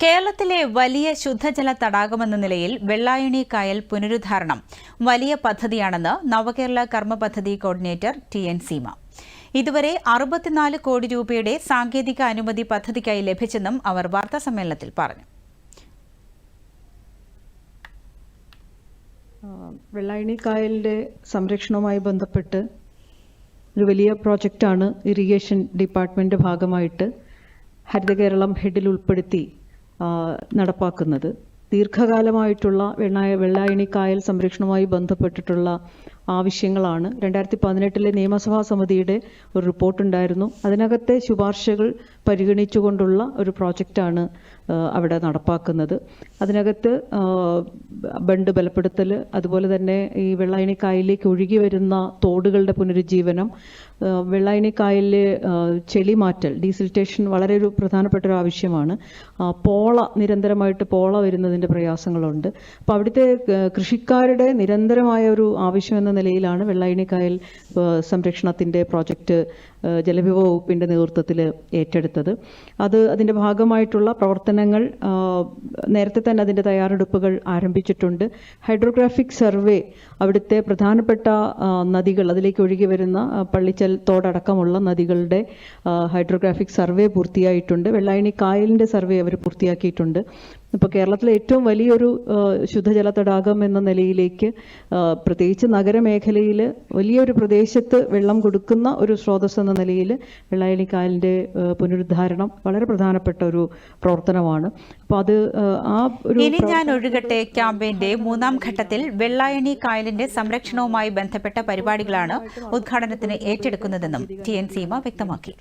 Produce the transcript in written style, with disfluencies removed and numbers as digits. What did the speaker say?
കേരളത്തിലെ വലിയ ശുദ്ധജല തടാകമെന്ന നിലയിൽ വെള്ളായണി കായൽ പുനരുദ്ധാരണം വലിയ പദ്ധതിയാണെന്ന് നവകേരള കർമ്മ പദ്ധതി കോർഡിനേറ്റർ ടി.എൻ. സീമ. ഇതുവരെ 64 കോടി രൂപയുടെ സാങ്കേതിക അനുമതി പദ്ധതിക്കായി ലഭിച്ചെന്നും അവർ വാർത്താസമ്മേളനത്തിൽ പറഞ്ഞു. വെള്ളായണി കായലിന്റെ സംരക്ഷണവുമായി ബന്ധപ്പെട്ട് ഒരു വലിയ പ്രോജക്റ്റാണ് ഇറിഗേഷൻ ഡിപ്പാർട്ട്മെന്റ് ഭാഗമായിട്ട് ഹരിത കേരളം ഹെഡിൽ ഉൾപ്പെടുത്തി നടപ്പാക്കുന്നത്. ദീർഘകാലമായിട്ടുള്ള വെള്ളായണി കായൽ സംരക്ഷണവുമായി ബന്ധപ്പെട്ടിട്ടുള്ള ആവശ്യങ്ങളാണ് 2018 നിയമസഭാ സമിതിയുടെ ഒരു റിപ്പോർട്ടുണ്ടായിരുന്നു. അതിനകത്തെ ശുപാർശകൾ പരിഗണിച്ചുകൊണ്ടുള്ള ഒരു പ്രോജക്റ്റാണ് അവിടെ നടപ്പാക്കുന്നത്. അതിനകത്ത് ബണ്ട് ബലപ്പെടുത്തൽ, അതുപോലെ തന്നെ ഈ വെള്ളായണി കായലിലേക്ക് ഒഴുകി വരുന്ന തോടുകളുടെ പുനരുജ്ജീവനം, വെള്ളായണി കായലിലെ ചെളി മാറ്റൽ, ഡീസിൽറ്റേഷൻ വളരെ ഒരു പ്രധാനപ്പെട്ട ഒരു ആവശ്യമാണ്. നിരന്തരമായിട്ട് പോള വരുന്നതിൻ്റെ പ്രയാസങ്ങളുണ്ട്. അപ്പോൾ അവിടുത്തെ കൃഷിക്കാരുടെ നിരന്തരമായ ഒരു ആവശ്യം എന്ന നിലയിലാണ് വെള്ളായണി കായൽ സംരക്ഷണത്തിൻ്റെ പ്രോജക്റ്റ് ജലവിഭവ വകുപ്പിൻ്റെ നേതൃത്വത്തിൽ ഏറ്റെടുത്തത്. അതിൻ്റെ ഭാഗമായിട്ടുള്ള പ്രവർത്തനങ്ങൾ നേരത്തെ തന്നെ അതിൻ്റെ തയ്യാറെടുപ്പുകൾ ആരംഭിച്ചിട്ടുണ്ട്. ഹൈഡ്രോഗ്രാഫിക് സർവേ, അവിടുത്തെ പ്രധാനപ്പെട്ട നദികൾ, അതിലേക്ക് ഒഴുകി വരുന്ന പള്ളിച്ചൽ തോടടക്കമുള്ള നദികളുടെ ഹൈഡ്രോഗ്രാഫിക് സർവേ പൂർത്തിയായിട്ടുണ്ട്. വെള്ളായണി കായലിൻ്റെ സർവേ അവർ പൂർത്തിയാക്കിയിട്ടുണ്ട്. ഇപ്പോൾ കേരളത്തിലെ ഏറ്റവും വലിയൊരു ശുദ്ധജല തടാകം എന്ന നിലയിലേക്ക്, പ്രത്യേകിച്ച് നഗരമേഖലയിൽ വലിയൊരു പ്രദേശത്ത് വെള്ളം കൊടുക്കുന്ന ഒരു സ്രോതസ് എന്ന നിലയിൽ വെള്ളായണി കായലിൻ്റെ പുനരുദ്ധാരണം വളരെ പ്രധാനപ്പെട്ട ഒരു പ്രവർത്തനമാണ്. അപ്പോൾ അത് ഇനി ഞാൻ ഒഴുകട്ടെ ക്യാമ്പയിന്റെ 3ാം ഘട്ടത്തിൽ വെള്ളായണി കായലിന്റെ സംരക്ഷണവുമായി ബന്ധപ്പെട്ട പരിപാടികളാണ് ഉദ്ഘാടനത്തിന് ഏറ്റെടുക്കുന്നതെന്നും ടി.എൻ. സീമ വ്യക്തമാക്കി.